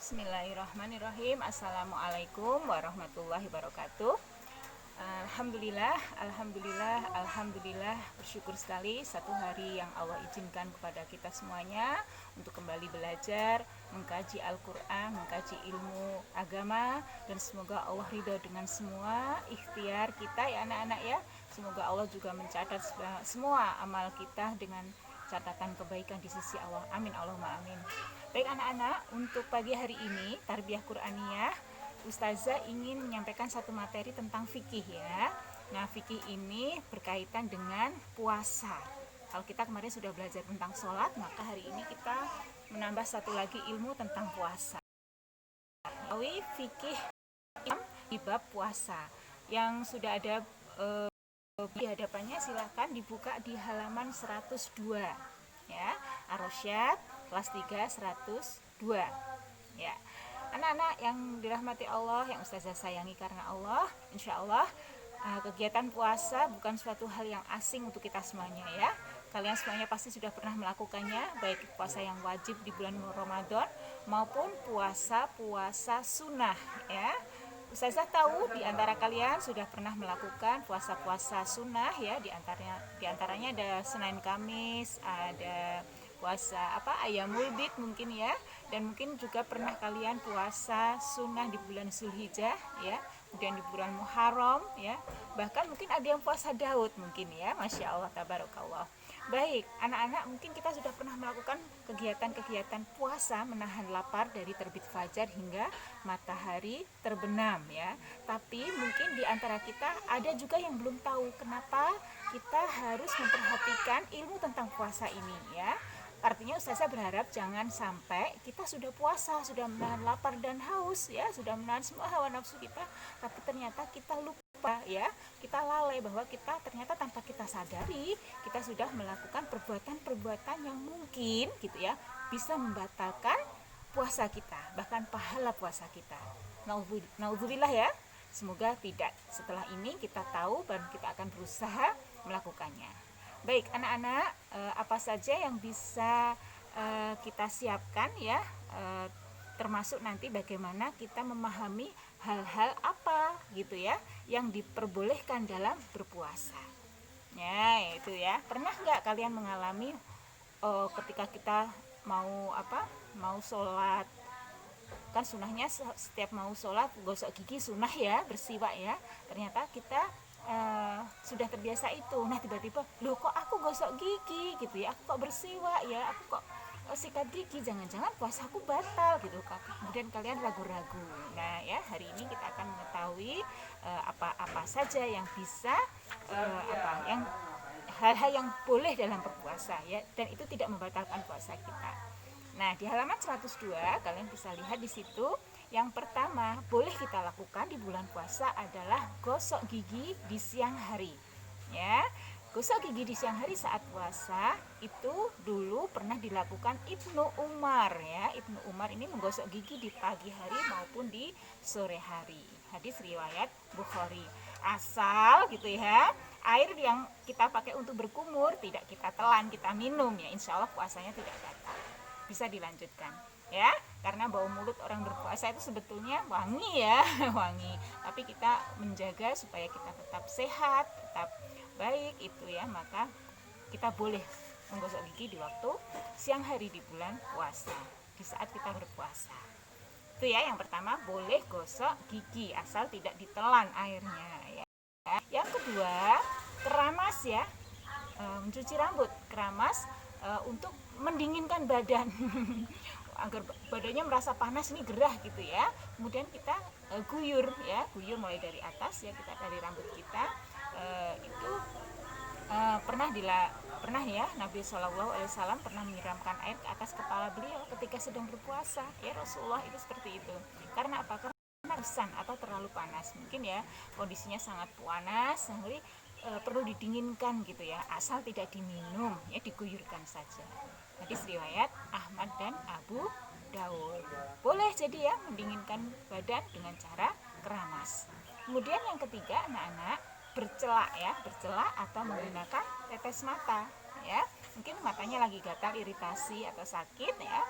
Bismillahirrahmanirrahim. Assalamualaikum warahmatullahi wabarakatuh. Alhamdulillah, bersyukur sekali satu hari yang Allah izinkan kepada kita semuanya untuk kembali belajar, mengkaji Al-Quran, mengkaji ilmu agama, dan semoga Allah ridho dengan semua ikhtiar kita ya anak-anak ya. Semoga Allah juga mencatat semua amal kita dengan catatan kebaikan di sisi Allah. Amin Allahumma amin. Baik anak-anak, untuk pagi hari ini Tarbiyah Quraniyah, Ustazah ingin menyampaikan satu materi tentang fikih ya. Nah, fikih ini berkaitan dengan puasa. Kalau kita kemarin sudah belajar tentang sholat, maka hari ini kita menambah satu lagi ilmu tentang puasa. Fikih di bab puasa yang sudah ada di hadapannya, silakan dibuka di halaman 102 ya. Ar-Rasyad kelas 3 102 ya. Anak-anak yang dirahmati Allah, yang Ustazah sayangi karena Allah, insya Allah kegiatan puasa bukan suatu hal yang asing untuk kita semuanya ya. Kalian semuanya pasti sudah pernah melakukannya, baik puasa yang wajib di bulan Ramadan maupun puasa sunnah ya. Ustazah tahu di antara kalian sudah pernah melakukan puasa sunnah ya, di antaranya ada Senin Kamis, ada puasa Ayamul Bid mungkin ya, dan mungkin juga pernah kalian puasa sunnah di bulan Zulhijjah ya, kemudian di bulan Muharram ya, bahkan mungkin ada yang puasa Daud mungkin ya. Masya Allah, tabarakallah. Baik anak-anak, mungkin kita sudah pernah melakukan kegiatan-kegiatan puasa menahan lapar dari terbit fajar hingga matahari terbenam ya. Tapi mungkin di antara kita ada juga yang belum tahu kenapa kita harus memperhatikan ilmu tentang puasa ini ya. Artinya Ustazah berharap jangan sampai kita sudah puasa, sudah menahan lapar dan haus ya, sudah menahan semua hawa nafsu kita, tapi ternyata kita lupa ya, kita lalai bahwa kita ternyata tanpa kita sadari kita sudah melakukan perbuatan-perbuatan yang mungkin gitu ya bisa membatalkan puasa kita, bahkan pahala puasa kita. Naudzubillah ya. Semoga tidak. Setelah ini kita tahu dan kita akan berusaha melakukannya. Baik anak-anak, apa saja yang bisa kita siapkan ya, termasuk nanti bagaimana kita memahami hal-hal apa gitu ya yang diperbolehkan dalam berpuasa ya, itu ya. Pernah nggak kalian mengalami ketika kita mau sholat, kan sunahnya setiap mau sholat gosok gigi sunnah ya, bersiwak ya, ternyata kita sudah terbiasa itu. Nah tiba-tiba, loh kok aku gosok gigi gitu ya, aku kok bersiwak ya, aku kok sikat gigi, jangan-jangan puasaku batal gitu. Kemudian kalian ragu-ragu. Nah ya, hari ini kita akan mengetahui apa saja yang bisa yang hal-hal yang boleh dalam berpuasa ya, dan itu tidak membatalkan puasa kita. Nah di halaman 102 kalian bisa lihat di situ. Yang pertama boleh kita lakukan di bulan puasa adalah gosok gigi di siang hari ya. Gosok gigi di siang hari saat puasa itu dulu pernah dilakukan Ibnu Umar ya. Ibnu Umar ini menggosok gigi di pagi hari maupun di sore hari. Hadis riwayat Bukhari. Asal gitu ya, air yang kita pakai untuk berkumur tidak kita telan, kita minum ya, insya Allah puasanya tidak batal. Bisa dilanjutkan ya, karena bau mulut orang berpuasa itu sebetulnya wangi ya wangi, tapi kita menjaga supaya kita tetap sehat, tetap baik itu ya, maka kita boleh menggosok gigi di waktu siang hari di bulan puasa, di saat kita berpuasa. Itu ya, yang pertama boleh gosok gigi asal tidak ditelan airnya ya. Yang kedua, keramas ya, mencuci rambut, keramas untuk mendinginkan badan agar badannya merasa panas, ini gerah gitu ya. Kemudian kita guyur ya, guyur mulai dari atas ya, kita dari rambut kita itu pernah ya, Nabi SAW pernah menyiramkan air ke atas kepala beliau ketika sedang berpuasa ya. Rasulullah itu seperti itu. Karena apa? Karena bosan atau terlalu panas mungkin ya, kondisinya sangat panas, jadi perlu didinginkan gitu ya, asal tidak diminum ya, diguyurkan saja. Hadis riwayat Ahmad dan Abu Daud. Boleh jadi ya mendinginkan badan dengan cara keramas. Kemudian yang ketiga anak-anak, bercelak ya, bercelak atau menggunakan tetes mata ya. Mungkin matanya lagi gatal, iritasi atau sakit ya.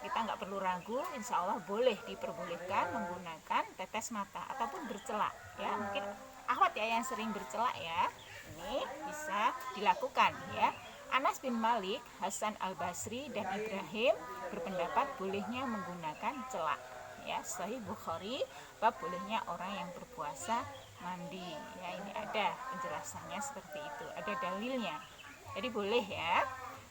kita nggak perlu ragu, insya Allah boleh diperbolehkan menggunakan tetes mata ataupun bercelak ya. Mungkin akhwat ya yang sering bercelak ya, ini bisa dilakukan ya. Anas bin Malik, Hasan al-Basri, dan Ibrahim berpendapat bolehnya menggunakan celak ya. Sahih Bukhari bab bolehnya orang yang berpuasa mandi ya. Ini ada penjelasannya seperti itu, ada dalilnya, jadi boleh ya.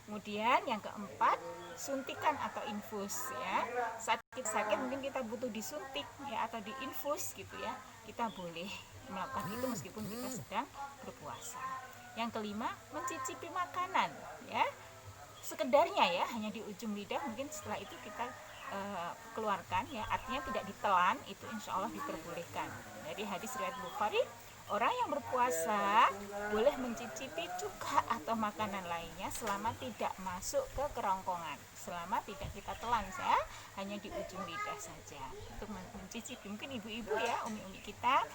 Kemudian yang keempat, suntikan atau infus ya. Sakit-sakit mungkin kita butuh disuntik ya atau diinfus gitu ya, kita boleh melakukan itu meskipun kita sedang berpuasa. Yang kelima, mencicipi makanan ya, sekedarnya ya, hanya di ujung lidah, mungkin setelah itu kita keluarkan ya, artinya tidak ditelan, itu insya Allah diperbolehkan. Jadi hadis riwayat Bukhari, orang yang berpuasa boleh mencicipi cuka atau makanan lainnya selama tidak masuk ke kerongkongan, selama tidak kita telan ya, hanya di ujung lidah saja untuk mencicipi. Mungkin ibu-ibu ya, umi-umi kita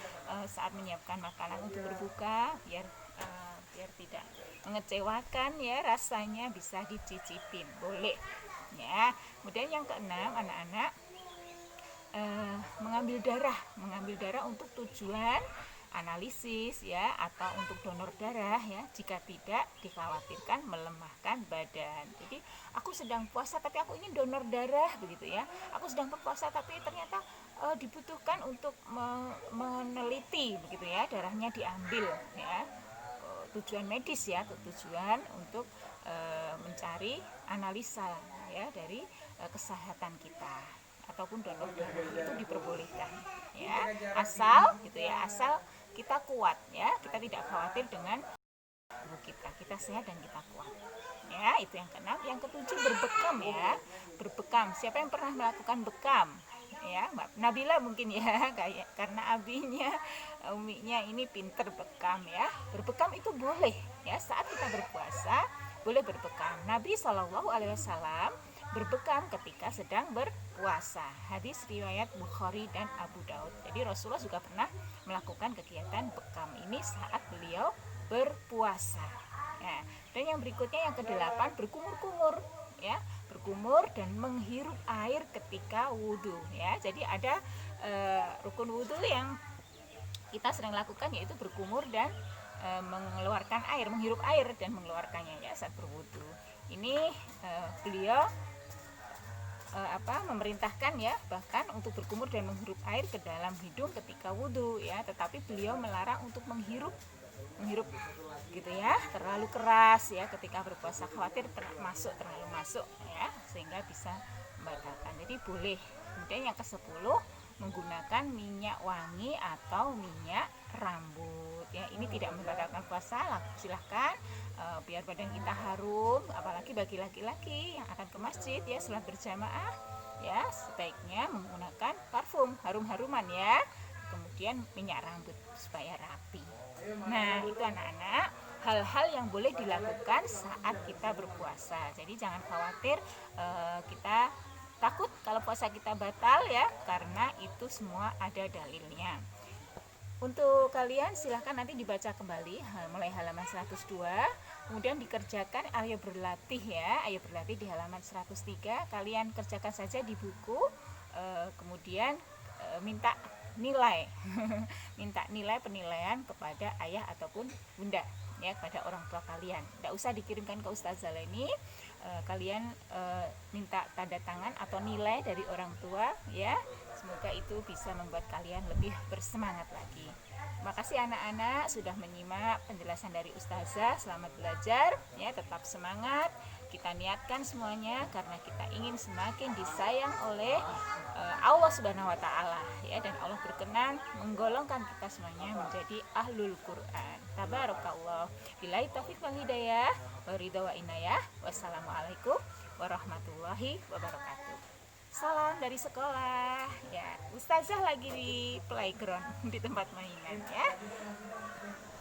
saat menyiapkan makanan untuk berbuka, biar tidak mengecewakan ya, rasanya bisa dicicipin, boleh ya. Kemudian yang keenam, anak-anak mengambil darah untuk tujuan analisis ya, atau untuk donor darah ya, jika tidak dikhawatirkan melemahkan badan. Jadi aku sedang puasa tapi aku ingin donor darah begitu ya, aku sedang berpuasa tapi ternyata dibutuhkan untuk meneliti begitu ya, darahnya diambil ya, tujuan medis ya, tujuan untuk mencari analisa ya dari kesehatan kita ataupun donor darah, itu diperbolehkan ya, asal gitu ya, asal kita kuat ya, kita tidak khawatir dengan tubuh kita sehat dan kita kuat ya. Itu yang keenam. Yang ketujuh, berbekam ya, berbekam. Siapa yang pernah melakukan bekam ya? Mbak Nabila mungkin ya, kayak karena abinya uminya ini pinter bekam ya. Berbekam itu boleh ya, saat kita berpuasa boleh berbekam. Nabi SAW berbekam ketika sedang berpuasa. Hadis riwayat Bukhari dan Abu Daud. Jadi Rasulullah juga pernah melakukan kegiatan bekam ini saat beliau berpuasa ya. Dan yang berikutnya, yang kedelapan, berkumur-kumur ya, berkumur dan menghirup air ketika wudhu ya. Jadi ada rukun wudhu yang kita sering lakukan, yaitu berkumur dan mengeluarkan air, menghirup air dan mengeluarkannya ya saat berwudhu. Ini beliau memerintahkan ya, bahkan untuk berkumur dan menghirup air ke dalam hidung ketika wudhu ya, tetapi beliau melarang untuk menghirup gitu ya, terlalu keras ya ketika berpuasa, khawatir terlalu masuk ya, sehingga bisa membatalkan. Jadi boleh. Kemudian yang ke-10, menggunakan minyak wangi atau minyak rambut ya, ini tidak membatalkan puasa, silahkan biar badan kita harum, apalagi bagi laki-laki yang akan ke masjid ya setelah berjamaah ya, sebaiknya menggunakan parfum, harum-haruman ya, kemudian minyak rambut supaya rapi. Nah, itu anak-anak hal-hal yang boleh dilakukan saat kita berpuasa. Jadi jangan khawatir kita takut kalau puasa kita batal ya, karena itu semua ada dalilnya. Untuk kalian silahkan nanti dibaca kembali mulai halaman 102, kemudian dikerjakan ayo berlatih ya, ayo berlatih di halaman 103. Kalian kerjakan saja di buku, kemudian minta nilai minta nilai penilaian kepada ayah ataupun bunda ya, kepada orang tua kalian. Tidak usah dikirimkan ke Ustazah Leni, kalian minta tanda tangan atau nilai dari orang tua ya. Semoga itu bisa membuat kalian lebih bersemangat lagi. Terima kasih anak-anak sudah menyimak penjelasan dari Ustazah. Selamat belajar ya, tetap semangat. Kita niatkan semuanya karena kita ingin semakin disayang oleh Allah Subhanahu wa taala ya, dan Allah berkenan menggolongkan kita semuanya menjadi ahlul Quran. Tabarakallah. Billahi taufiq wal hidayah, wa ridha wa inayah. Wassalamualaikum warahmatullahi wabarakatuh. Salam dari sekolah ya. Ustazah lagi di playground di tempat mainan ya.